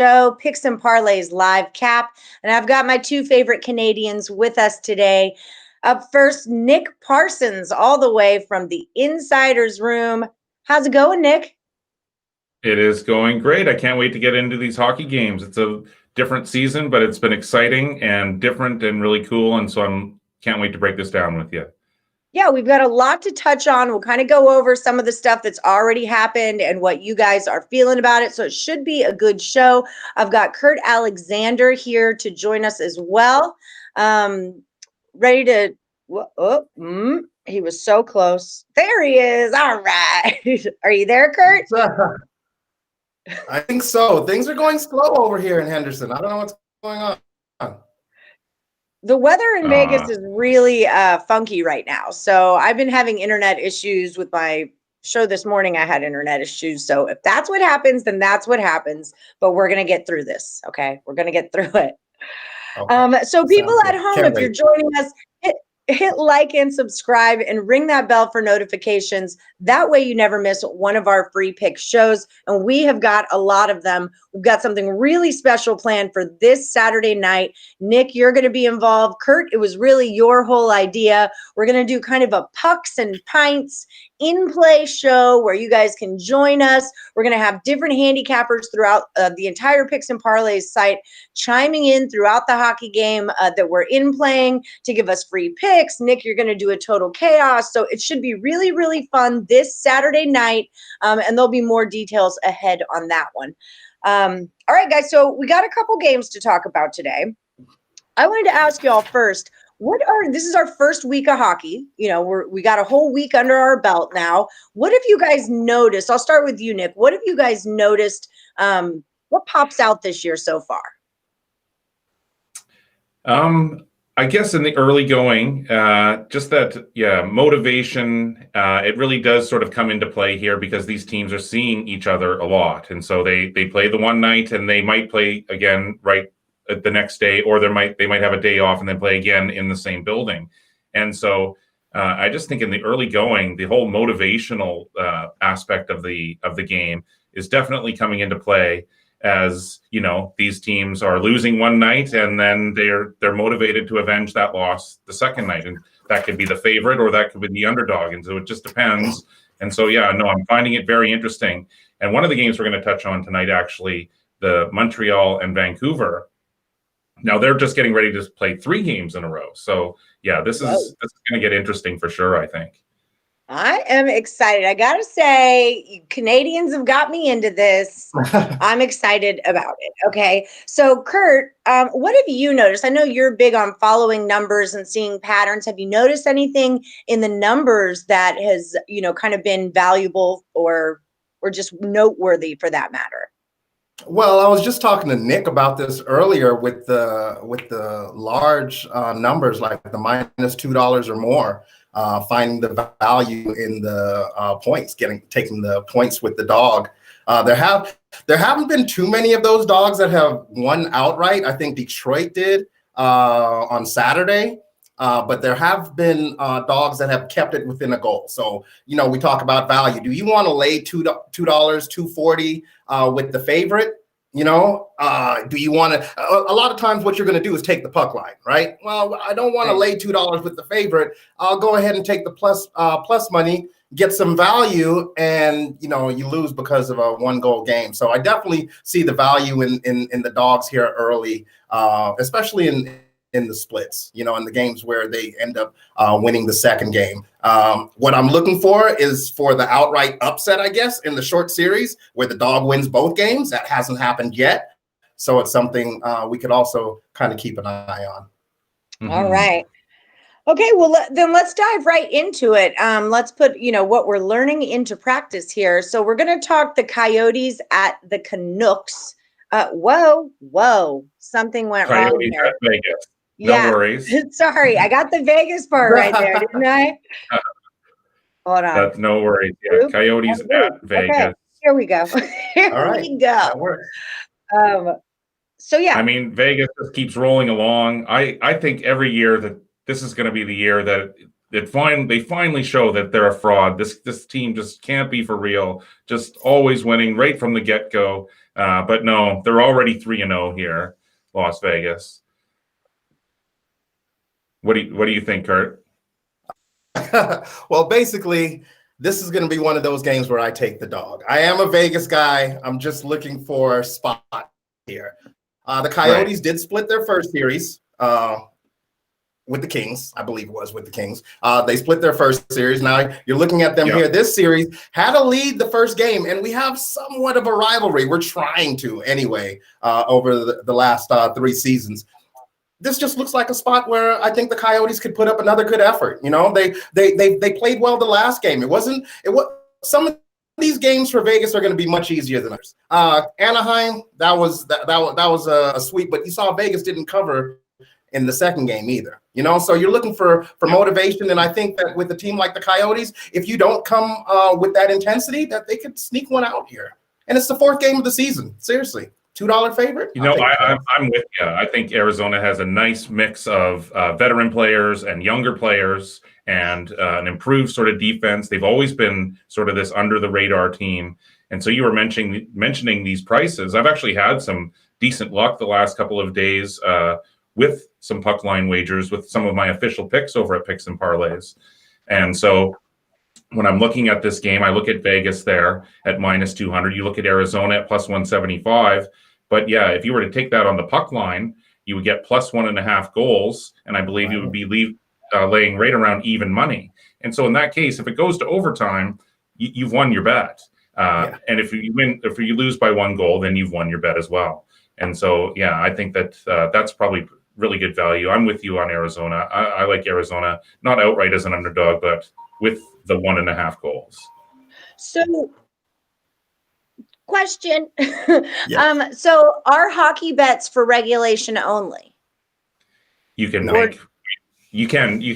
show, Picks and Parlays live cap. And I've got my two favorite Canadians with us today. Up first, Nick Parsons, all the way from the Insider's Room. How's it going, Nick? It is going great. I can't wait to get into these hockey games. It's a different season, but it's been exciting and different and really cool. And so can't wait to break this down with you. Yeah, we've got a lot to touch on. We'll kind of go over some of the stuff that's already happened and what you guys are feeling about it. So it should be a good show. I've got Kurt Alexander here to join us as well. Ready to, he was so close. There he is. All right. Are you there, Kurt? I think so. Things are going slow over here in Henderson. I don't know what's going on. The weather in Vegas is really funky right now. So I've been having internet issues with my show this morning. I had internet issues. So if that's what happens, then that's what happens. But we're going to get through this. Okay. We're going to get through it. Okay. So people at home, if you're joining us, hit like and subscribe and ring that bell for notifications. That way you never miss one of our free pick shows. And we have got a lot of them. We've got something really special planned for this Saturday night. Nick, you're going to be involved. Kurt, it was really your whole idea. We're going to do kind of a pucks and pints in-play show where you guys can join us. We're going to have different handicappers throughout the entire Picks and Parlays site chiming in throughout the hockey game that we're in playing to give us free picks. Nick, you're going to do a total chaos. So it should be really, really fun this Saturday night. And there'll be more details ahead on that one. All right, guys. So we got a couple games to talk about today. I wanted to ask y'all first, this is our first week of hockey. You know, we got a whole week under our belt now. What have you guys noticed? I'll start with you, Nick. What have you guys noticed? What pops out this year so far? I guess in the early going, just that, motivation, it really does sort of come into play here because these teams are seeing each other a lot. And so they play the one night and they might play again right the next day, or they might have a day off and then play again in the same building. And so I just think in the early going, the whole motivational aspect of the game is definitely coming into play. As you know, these teams are losing one night and then they're motivated to avenge that loss the second night, and that could be the favorite or that could be the underdog, and so it just depends. And so I'm finding it very interesting. And one of the games we're going to touch on tonight, actually, the Montreal and Vancouver. Now they're just getting ready to play 3 games in a row. So this is going to get interesting for sure, I think. I am excited. I got to say, Canadians have got me into this. I'm excited about it. Okay. So, Kurt, what have you noticed? I know you're big on following numbers and seeing patterns. Have you noticed anything in the numbers that has, kind of been valuable or just noteworthy for that matter? Well, I was just talking to Nick about this earlier with the large numbers like the -$2 or more. Finding the value in the points, taking the points with the dog. There haven't been too many of those dogs that have won outright. I think Detroit did on Saturday, but there have been dogs that have kept it within a goal. So we talk about value. Do you want to lay $2, $2.40 with the favorite? Do you want to? A lot of times, what you're going to do is take the puck line, right? Well, I don't want to lay $2 with the favorite. I'll go ahead and take the plus money, get some value, and you lose because of a 1-goal game. So I definitely see the value in the dogs here early, especially in the splits, in the games where they end up winning the second game. What I'm looking for is for the outright upset, I guess, in the short series where the dog wins both games. That hasn't happened yet. So it's something we could also kind of keep an eye on. Mm-hmm. All right. Okay, well, then let's dive right into it. Let's put, what we're learning into practice here. So we're going to talk the Coyotes at the Canucks. Whoa, something went wrong here. At Vegas. No worries. Sorry, I got the Vegas part right there, didn't I? Hold on. That's no worries. Yeah, Coyotes at Vegas. Okay, here we go. We go. That works. I mean, Vegas just keeps rolling along. I think every year that this is going to be the year that they finally show that they're a fraud. This team just can't be for real. Just always winning right from the get-go. But no, they're already 3-0 here, Las Vegas. What do you think, Kurt? Well, basically, this is going to be one of those games where I take the dog. I am a Vegas guy. I'm just looking for a spot here. The Coyotes did split their first series with the Kings. I believe it was with the Kings. They split their first series. Now you're looking at them here. This series had a lead the first game, and we have somewhat of a rivalry. We're trying to anyway over the last 3 seasons. This just looks like a spot where I think the Coyotes could put up another good effort. You know, they played well the last game. It was some of these games for Vegas are going to be much easier than others. Anaheim, that was a sweep, but you saw Vegas didn't cover in the second game either. You know, so you're looking for motivation, and I think that with a team like the Coyotes, if you don't come with that intensity, that they could sneak one out here. And it's the 4th game of the season. Seriously. $2 favorite? You know, I'm with you. I think Arizona has a nice mix of veteran players and younger players and an improved sort of defense. They've always been sort of this under-the-radar team. And so you were mentioning these prices. I've actually had some decent luck the last couple of days with some puck line wagers with some of my official picks over at Picks and Parlays. And so when I'm looking at this game, I look at Vegas there at -200. You look at Arizona at +175. But yeah, if you were to take that on the puck line, you would get +1.5 goals, and I believe you would be laying right around even money. And so in that case, if it goes to overtime, you've won your bet. And if you lose by 1 goal, then you've won your bet as well. And so yeah, I think that that's probably really good value. I'm with you on Arizona. I like Arizona, not outright as an underdog, but with the 1.5 goals. So, question. So are hockey bets for regulation only? You can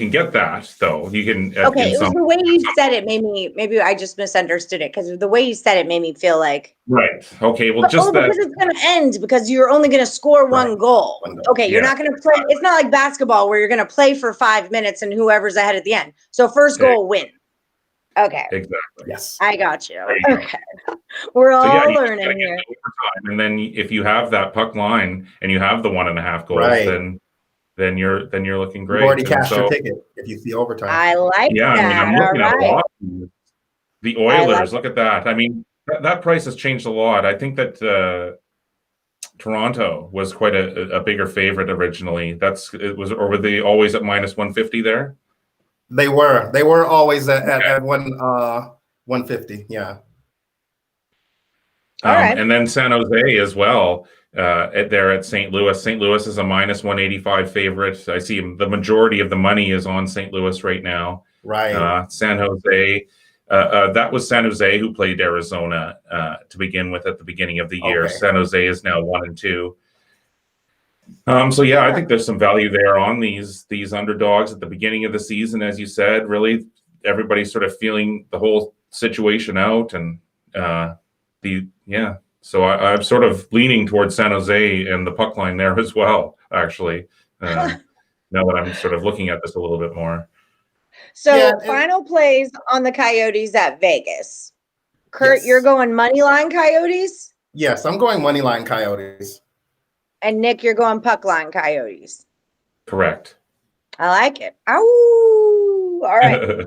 get that though. You can. Okay, it was the way you said it maybe I just misunderstood it, because the way you said it made me feel like right. Okay, well, just that because it's going to end because you're only going to score 1 goal. Okay, you're not going to play. It's not like basketball where you're going to play for 5 minutes and whoever's ahead at the end. So first goal win. Okay. Exactly. Yes. I got you. Okay. We're all learning here. And then if you have that puck line and you have the 1.5 goals, then you're looking great. You've already cashed your ticket if you see overtime. I like that. I mean, I'm looking at a lot. The Oilers, look at that. I mean, that price has changed a lot. I think that Toronto was quite a bigger favorite originally. Or were they always at -150 there? They were always at 150. Yeah. All right. And then San Jose as well. There at St. Louis. St. Louis is a -185 favorite. I see the majority of the money is on St. Louis right now. Right. San Jose. That was San Jose who played Arizona to begin with at the beginning of the year. San Jose is now 1-2. So yeah, I think there's some value there on these underdogs at the beginning of the season, as you said. Really, everybody's sort of feeling the whole situation out, and So I'm sort of leaning towards San Jose and the puck line there as well. Actually, now that I'm sort of looking at this a little bit more. So final plays on the Coyotes at Vegas. Kurt, you're going money line Coyotes? Yes, I'm going money line Coyotes. And Nick, you're going puck line Coyotes. Correct. I like it. Ow! All right.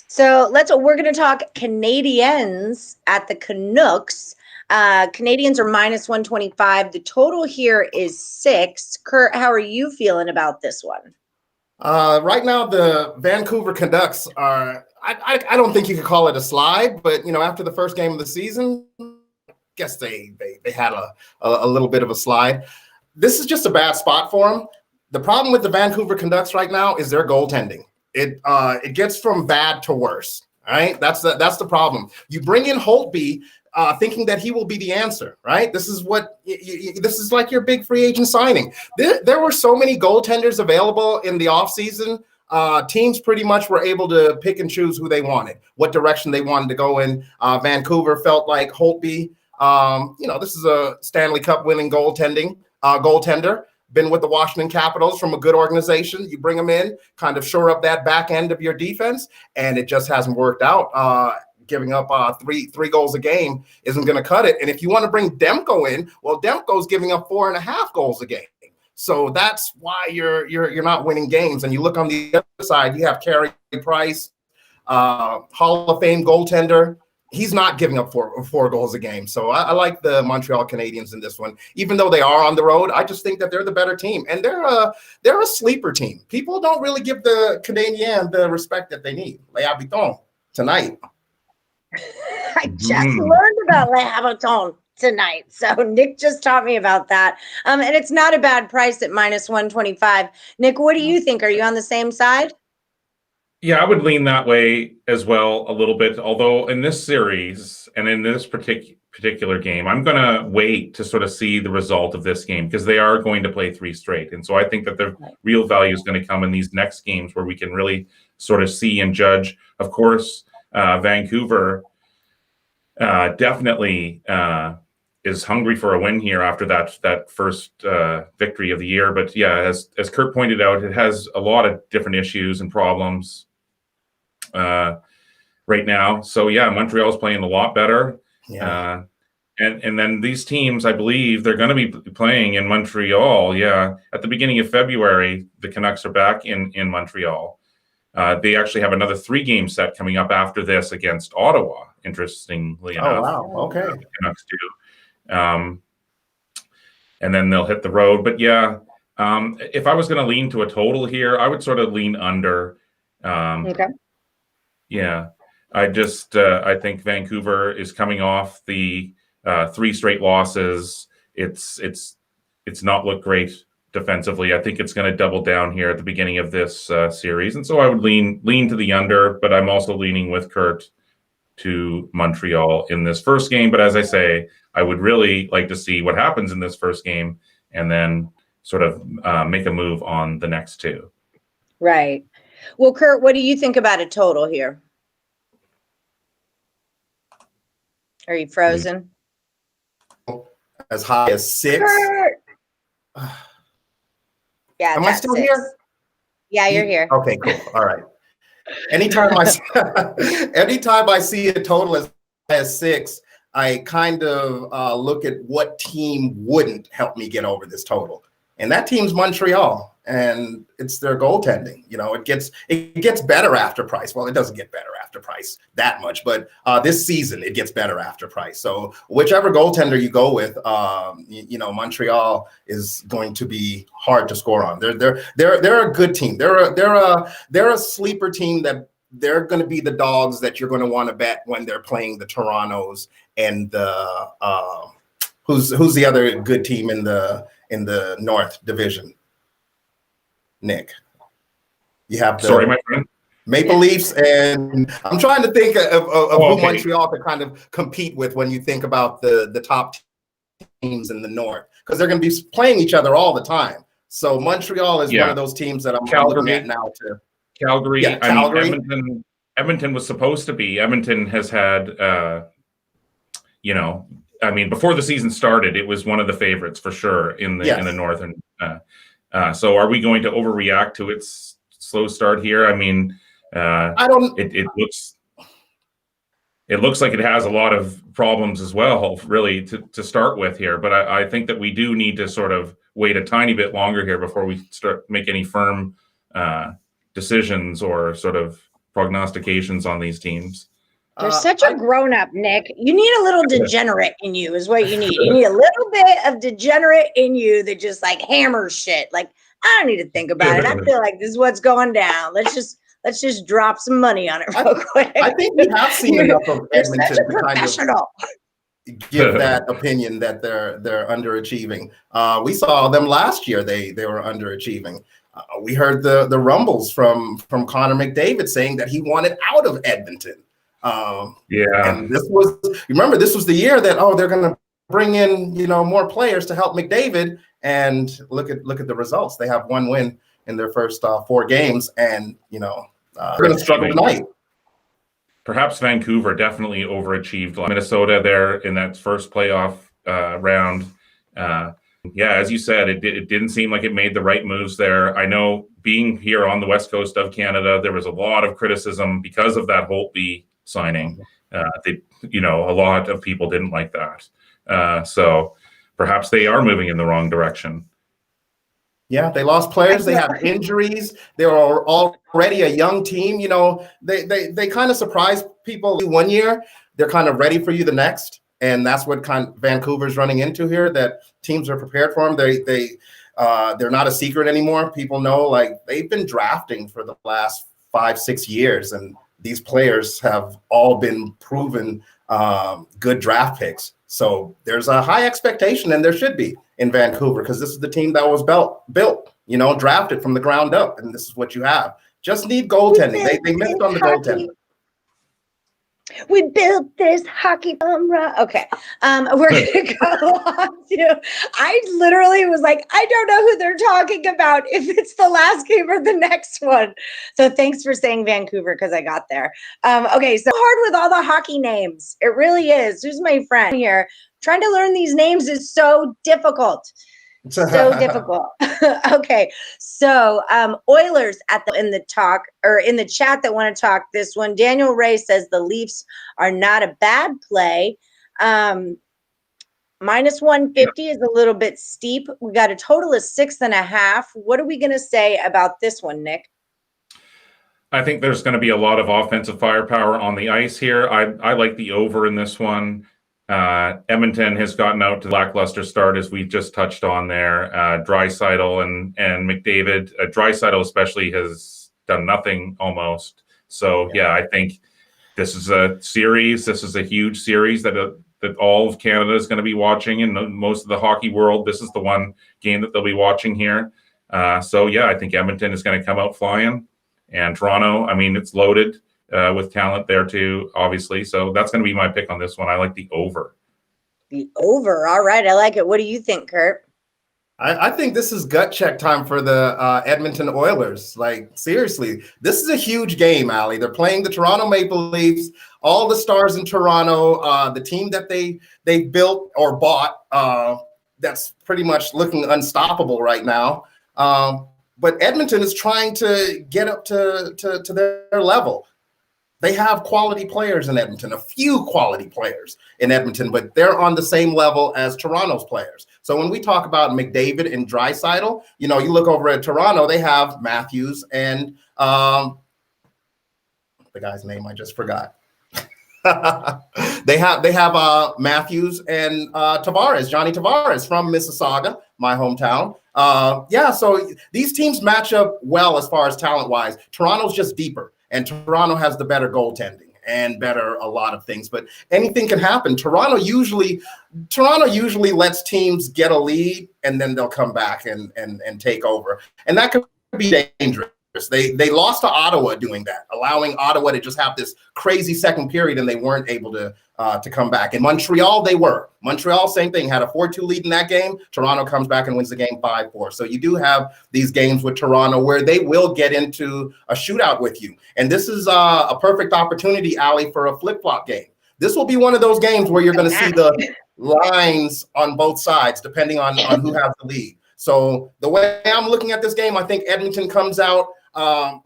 So we're going to talk Canadiens at the Canucks. Canadiens are -125. The total here is 6. Kurt, how are you feeling about this one? Right now, the Vancouver Canucks are. I don't think you could call it a slide, but after the first game of the season, guess they had a little bit of a slide. This is just a bad spot for them. The problem with the Vancouver Canucks right now is their goaltending. It gets from bad to worse. All right, that's the problem. You bring in Holtby, thinking that he will be the answer, right? This is this is like your big free agent signing. There were so many goaltenders available in the offseason. Teams pretty much were able to pick and choose who they wanted, what direction they wanted to go in. Vancouver felt like Holtby, this is a Stanley Cup winning goaltender. been with the Washington Capitals from a good organization. You bring them in, kind of shore up that back end of your defense, and it just hasn't worked out. Giving up three goals a game isn't going to cut it. And if you want to bring Demko in, well, Demko's giving up 4.5 goals a game. So that's why you're not winning games. And you look on the other side, you have Carey Price, Hall of Fame goaltender. He's not giving up four goals a game. So I like the Montreal Canadiens in this one. Even though they are on the road, I just think that they're the better team. And they're a sleeper team. People don't really give the Canadiens the respect that they need. Les Habitants tonight. I just learned about Les Habitants tonight. So Nick just taught me about that. And it's not a bad price at -125. Nick, what do you think? Are you on the same side? Yeah, I would lean that way as well a little bit. Although in this series and in this particular game, I'm going to wait to sort of see the result of this game because they are going to play 3 straight. And so I think that the real value is going to come in these next games where we can really sort of see and judge. Of course, Vancouver definitely is hungry for a win here after that first victory of the year. But yeah, as Kurt pointed out, it has a lot of different issues and problems right now. So yeah, Montreal's playing a lot better. Yeah. And then these teams, I believe they're going to be playing in Montreal. Yeah. At the beginning of February, the Canucks are back in Montreal. They actually have another 3-game set coming up after this against Ottawa, interestingly enough. Oh, wow. Okay. The Canucks do. And then they'll hit the road. But yeah, if I was going to lean to a total here, I would sort of lean under. Okay. Yeah, I think Vancouver is coming off the 3 straight losses. It's not looked great defensively. I think it's going to double down here at the beginning of this series, and so I would lean to the under. But I'm also leaning with Kurt to Montreal in this first game. But as I say, I would really like to see what happens in this first game, and then sort of make a move on the next 2. Right. Well, Kurt, what do you think about a total here? Are you frozen? As high as 6. Kurt! Yeah. Am I still 6. here? Yeah, you're here. Okay, cool. All right. Anytime I see a total as 6, I kind of look at what team wouldn't help me get over this total. And that team's Montreal, and it's their goaltending. You know, it gets better after Price. Well, it doesn't get better after Price that much, but this season it gets better after Price. So whichever goaltender you go with, Montreal is going to be hard to score on. They're a good team. They're a sleeper team that they're going to be the dogs that you're going to want to bet when they're playing the Torontos and the who's the other good team in the North Division. Nick, you have the my friend. Maple Leafs, and I'm trying to think of who Montreal could kind of compete with when you think about the top teams in the North, because they're going to be playing each other all the time. So Montreal is one of those teams that I'm looking at now too. Calgary. Yeah, Calgary. I mean, Edmonton was supposed to be. Edmonton has had, before the season started, it was one of the favorites for sure in the Northern. So are we going to overreact to its slow start here? I mean, I don't. It looks like it has a lot of problems as well, really, to start with here. But I think that we do need to sort of wait a tiny bit longer here before we start make any firm decisions or sort of prognostications on these teams. You're such a grown-up, Nick. You need a little degenerate in you is what you need. You need a little bit of degenerate in you that just like hammers shit. Like, I don't need to think about it. I feel like this is what's going down. Let's just drop some money on it real quick. I think we have seen enough of Edmonton such a professional. To give that opinion that they're underachieving. We saw them last year. They were underachieving. We heard the rumbles from Connor McDavid saying that he wanted out of Edmonton. And this was the year that they're going to bring in more players to help McDavid, and look at the results. They have 1 win in their first 4 games, and they're going to struggle tonight. Perhaps Vancouver definitely overachieved. Minnesota there in that first playoff round. Yeah, as you said, it didn't seem like it made the right moves there. I know being here on the west coast of Canada, there was a lot of criticism because of that Holtby signing. A lot of people didn't like that. So perhaps they are moving in the wrong direction. Yeah, they lost players. They have injuries. They were already a young team. They kind of surprise people 1 year. They're kind of ready for you the next. And that's what Vancouver's running into here, that teams are prepared for them. They're not a secret anymore. People know, like, they've been drafting for the last 5-6 years, and these players have all been proven good draft picks. So there's a high expectation, and there should be, in Vancouver, because this is the team that was built, drafted from the ground up, and this is what you have. Just need goaltending. They missed on the goaltending. We built this hockey from okay. We're gonna go on to. I literally was like, I don't know who they're talking about, if it's the last game or the next one. So thanks for saying Vancouver, because I got there. Okay, so hard with all the hockey names. It really is. Who's my friend here? Trying to learn these names is so difficult. So difficult. Okay, so Oilers in the chat that want to talk this one. Daniel Ray says the Leafs are not a bad play. Minus 150 is a little bit steep. We got a total of 6.5. What are we going to say about this one, Nick? I think there's going to be a lot of offensive firepower on the ice here. I like the over in this one. Edmonton has gotten out to lackluster start, as we just touched on there. Draisaitl and McDavid, Draisaitl especially, has done nothing almost. So yeah, I think this is a series. This is a huge series that all of Canada is going to be watching, and most of the hockey world. This is the one game that they'll be watching here. So yeah, I think Edmonton is going to come out flying, and Toronto, I mean, it's loaded. With talent there too, obviously. So that's going to be my pick on this one. I like the over. The over. All right. I like it. What do you think, Kurt? I think this is gut check time for the Edmonton Oilers. Like, seriously, this is a huge game, Allie. They're playing the Toronto Maple Leafs, all the stars in Toronto, the team that they built or bought, that's pretty much looking unstoppable right now. But Edmonton is trying to get up to their level. They have quality players in Edmonton, a few quality players in Edmonton, but they're on the same level as Toronto's players. So when we talk about McDavid and Draisaitl, you look over at Toronto, they have Matthews and the guy's name I just forgot. They have Matthews and Johnny Tavares from Mississauga, my hometown. So these teams match up well as far as talent-wise. Toronto's just deeper. And Toronto has the better goaltending and better a lot of things, but anything can happen. Toronto usually lets teams get a lead, and then they'll come back and take over, and that could be dangerous. They lost to Ottawa doing that, allowing Ottawa to just have this crazy second period, and they weren't able to come back. In Montreal, they were. Montreal, same thing, had a 4-2 lead in that game. Toronto comes back and wins the game 5-4. So you do have these games with Toronto where they will get into a shootout with you. And this is a perfect opportunity, Allie, for a flip-flop game. This will be one of those games where you're going to see the lines on both sides, depending on who has the lead. So the way I'm looking at this game, I think Edmonton comes out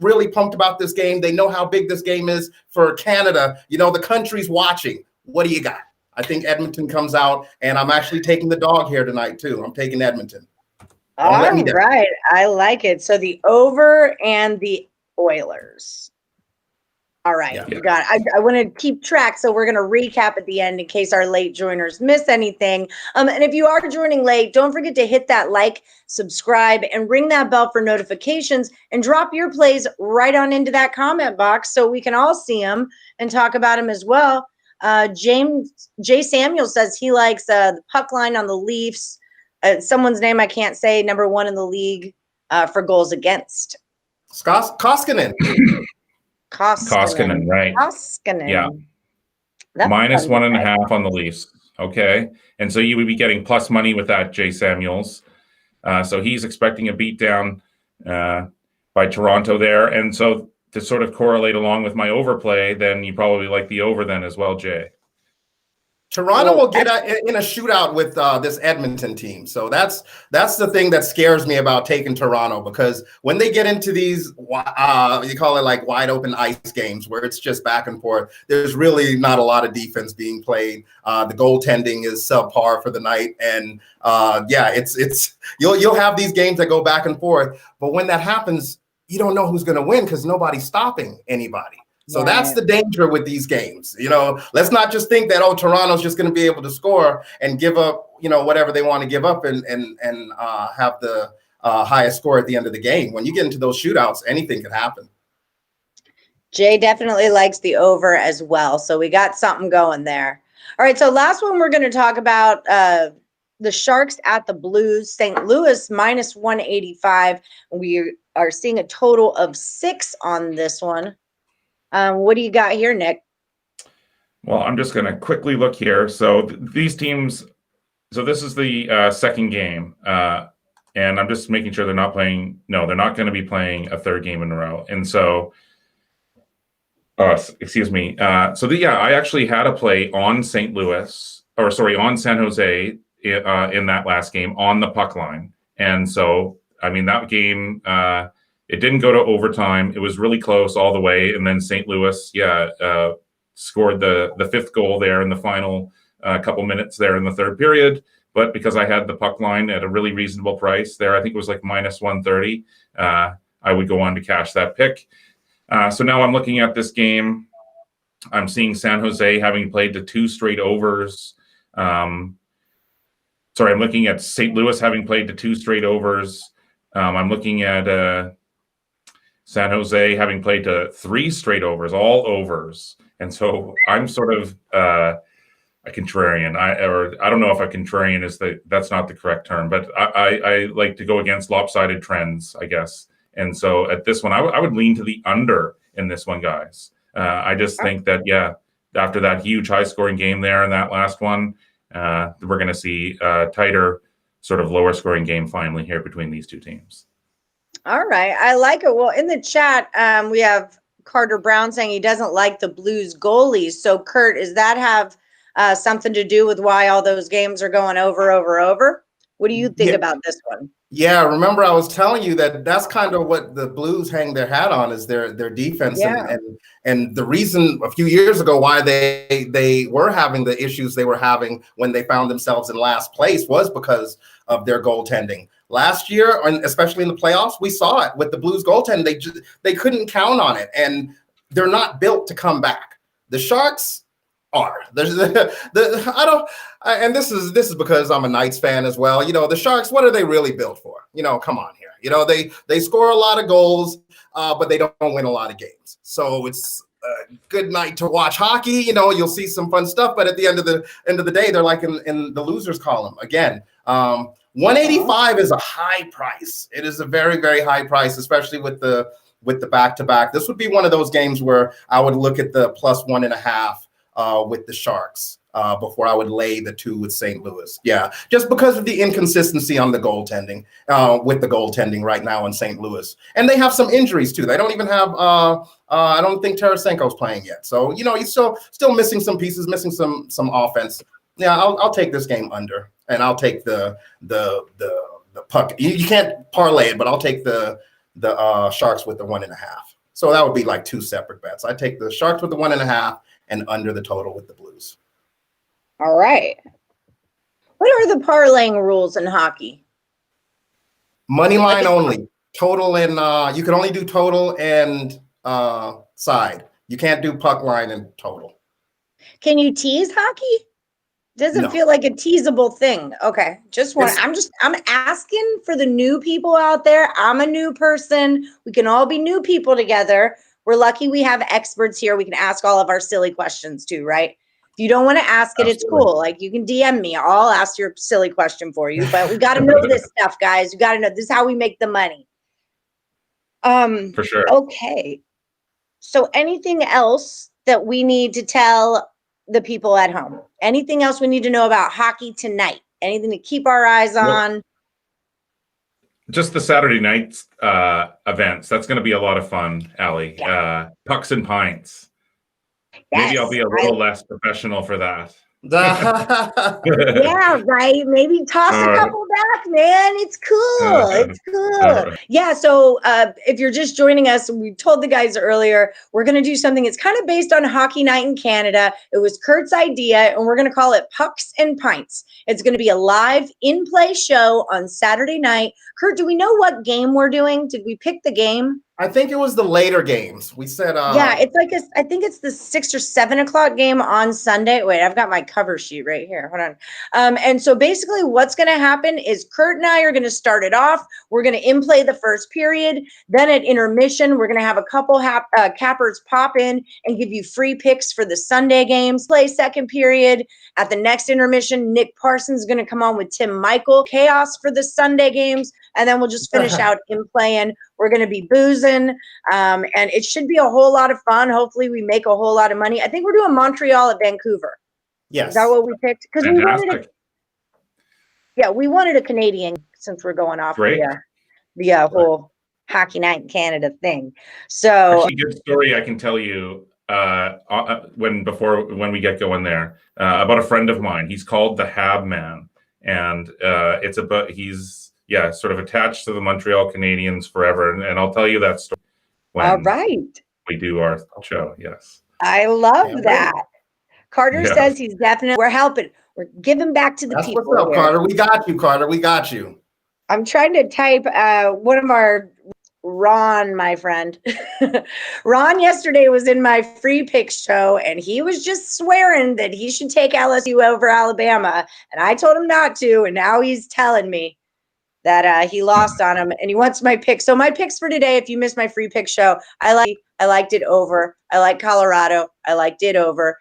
really pumped about this game. They know how big this game is for Canada. The country's watching. What do you got? I think Edmonton comes out, and I'm actually taking the dog here tonight too. I'm taking Edmonton. All right. I like it. So the over and the Oilers. All right. Yeah. You got it. I want to keep track, so we're going to recap at the end in case our late joiners miss anything. And if you are joining late, don't forget to hit that like, subscribe, and ring that bell for notifications, and drop your plays right on into that comment box so we can all see them and talk about them as well. Jay Samuel says he likes the puck line on the Leafs. Someone's name I can't say, number 1 in the league for goals against. Koskinen. Koskinen, right. Koskinen. Yeah. Minus 1.5 on the Leafs. Okay. And so you would be getting plus money with that, Jay Samuels. So he's expecting a beatdown by Toronto there. And so to sort of correlate along with my overplay, then you probably like the over then as well, Jay. Toronto will get in a shootout with this Edmonton team. So that's the thing that scares me about taking Toronto, because when they get into these, you call it like wide open ice games where it's just back and forth, there's really not a lot of defense being played. The goaltending is subpar for the night. And it's you'll have these games that go back and forth. But when that happens, you don't know who's going to win because nobody's stopping anybody. So that's the danger with these games. Let's not just think that, Toronto's just going to be able to score and give up, whatever they want to give up and have the highest score at the end of the game. When you get into those shootouts, anything can happen. Jay definitely likes the over as well. So we got something going there. All right. So last one we're going to talk about the Sharks at the Blues. St. Louis minus 185. We are seeing a total of 6 on this one. What do you got here, Nick? Well, I'm just going to quickly look here. So these teams, so this is the second game, and I'm just making sure they're not playing. No, they're not going to be playing a third game in a row. And so, excuse me. I actually had a play on St. Louis, on San Jose in that last game on the puck line. And so, I mean, that game, it didn't go to overtime. It was really close all the way. And then St. Louis, scored the fifth goal there in the final couple minutes there in the third period. But because I had the puck line at a really reasonable price there, I think it was like minus 130, I would go on to cash that pick. So now I'm looking at this game. I'm seeing San Jose having played to 2 straight overs. I'm looking at St. Louis having played to 2 straight overs. I'm looking at San Jose having played to 3 straight overs, all overs. And so I'm sort of a contrarian. I don't know if a contrarian is that's not the correct term, but I like to go against lopsided trends, I guess. And so at this one, I would lean to the under in this one, guys. I just think that, after that huge high scoring game there in that last one, we're going to see a tighter, sort of lower scoring game finally here between these two teams. All right. I like it. Well, in the chat, we have Carter Brown saying he doesn't like the Blues goalies. So, Kurt, does that have something to do with why all those games are going over? What do you think about this one? Yeah, remember I was telling you that's kind of what the Blues hang their hat on, is their defense. And the reason a few years ago why they were having the issues they were having when they found themselves in last place was because of their goaltending. Last year, and especially in the playoffs, we saw it with the Blues goaltending. They couldn't count on it, and they're not built to come back. The Sharks are. This is because I'm a Knights fan as well. The Sharks, what are they really built for? Come on here. They score a lot of goals, but they don't win a lot of games. So it's a good night to watch hockey. You'll see some fun stuff, but at the end of the day, they're like in the losers column again. 185 is a high price. It is a very, very high price, especially with the back-to-back. This would be one of those games where I would look at the plus 1.5 with the Sharks before I would lay the 2 with St. Louis. Yeah, just because of the inconsistency on the goaltending, with the goaltending right now in St. Louis. And they have some injuries too. They don't even have, I don't think Tarasenko's playing yet. So, he's still missing some pieces, missing some offense. Yeah, I'll take this game under, and I'll take the puck. You can't parlay it, but I'll take the Sharks with the 1.5. So that would be like 2 separate bets. I take the Sharks with the 1.5 and under the total with the Blues. All right. What are the parlaying rules in hockey? Money line only. Total and you can only do total and side. You can't do puck line and total. Can you tease hockey? Doesn't feel like a teasable thing. Okay. I'm asking for the new people out there. I'm a new person. We can all be new people together. We're lucky we have experts here. We can ask all of our silly questions too, right? If you don't want to ask it, it's cool. Like, you can DM me. I'll ask your silly question for you. But we got to know this stuff, guys. We got to know. This is how we make the money. For sure. Okay. So anything else that we need to tell the people at home? Anything else we need to know about hockey tonight? Anything to keep our eyes on? Just the Saturday night events. That's going to be a lot of fun, Allie. Yeah. Pucks and pints. Maybe I'll be a little less professional for that. Yeah, right. Maybe toss a couple back, man. It's cool. It's cool. Right. Yeah. So if you're just joining us, we told the guys earlier, we're going to do something. It's kind of based on Hockey Night in Canada. It was Kurt's idea, and we're going to call it Pucks and Pints. It's going to be a live in-play show on Saturday night. Kurt, do we know what game we're doing? Did we pick the game? I think it was the later games. We said, yeah, it's like I think it's the 6 or 7 o'clock game on Sunday. Wait, I've got my cover sheet right here. Hold on. And so basically what's going to happen is Kurt and I are going to start it off. We're going to in-play the first period. Then at intermission, we're going to have a couple cappers pop in and give you free picks for the Sunday games. Play second period. At the next intermission, Nick Parsons is going to come on with Tim Michael. Chaos for the Sunday games. And then we'll just finish out in playing. We're going to be boozing, and it should be a whole lot of fun. Hopefully we make a whole lot of money. I think we're doing Montreal at Vancouver. yes. Is that what we picked? Because we wanted a Canadian since we're going off the whole Hockey Night in Canada thing. So actually, good story I can tell you when we get going there about a friend of mine. He's called the Hab Man, and it's about sort of attached to the Montreal Canadiens forever. And I'll tell you that story when we do our show. Yes. I love that. Carter says he's definitely, we're helping. We're giving back to the people. What's up, Carter? We got you, Carter. We got you. I'm trying to type one of our Ron, my friend. Ron yesterday was in my free pick show, and he was just swearing that he should take LSU over Alabama. And I told him not to, and now he's telling me that he lost on him, and he wants my pick. So my picks for today, if you missed my free pick show, I liked it over. I like Colorado. I liked it over.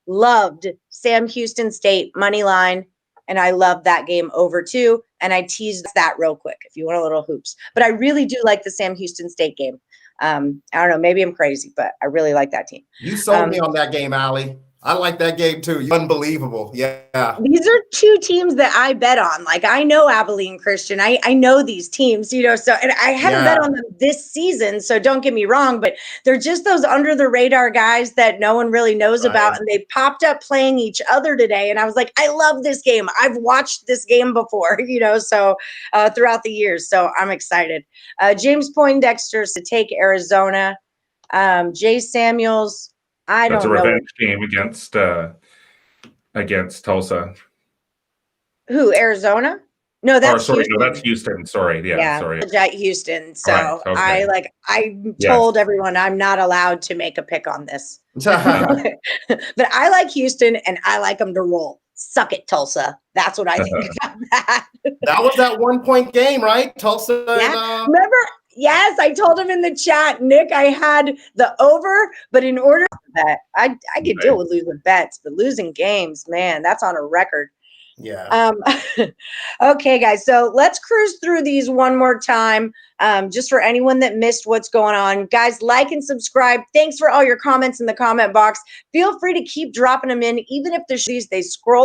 Loved Sam Houston State money line, and I loved that game over too. And I teased that real quick if you want a little hoops. But I really do like the Sam Houston State game. I don't know, maybe I'm crazy, but I really like that team. You sold me on that game, Allie. I like that game too. Unbelievable. Yeah. These are two teams that I bet on. Like, I know Abilene Christian. I know these teams, so, and I haven't bet on them this season. So don't get me wrong, but they're just those under the radar guys that no one really knows about. And they popped up playing each other today. And I was like, I love this game. I've watched this game before, so throughout the years. So I'm excited. James Poindexter to take Arizona. Jay Samuels. That's a revenge game against Tulsa. Who, Arizona? No, that's Houston. No, that's Houston. Sorry. Sorry. Houston. So I told everyone I'm not allowed to make a pick on this. But I like Houston, and I like them to roll. Suck it, Tulsa. That's what I think about that. That was that 1-point game, right? Tulsa. Yeah. Remember? Yes, I told him in the chat, Nick, I had the over, but in order that I could deal with losing bets, but losing games, man, that's on a record. Yeah. Okay, guys. So let's cruise through these one more time. Just for anyone that missed what's going on, guys, like and subscribe. Thanks for all your comments in the comment box. Feel free to keep dropping them in, even if they scroll through.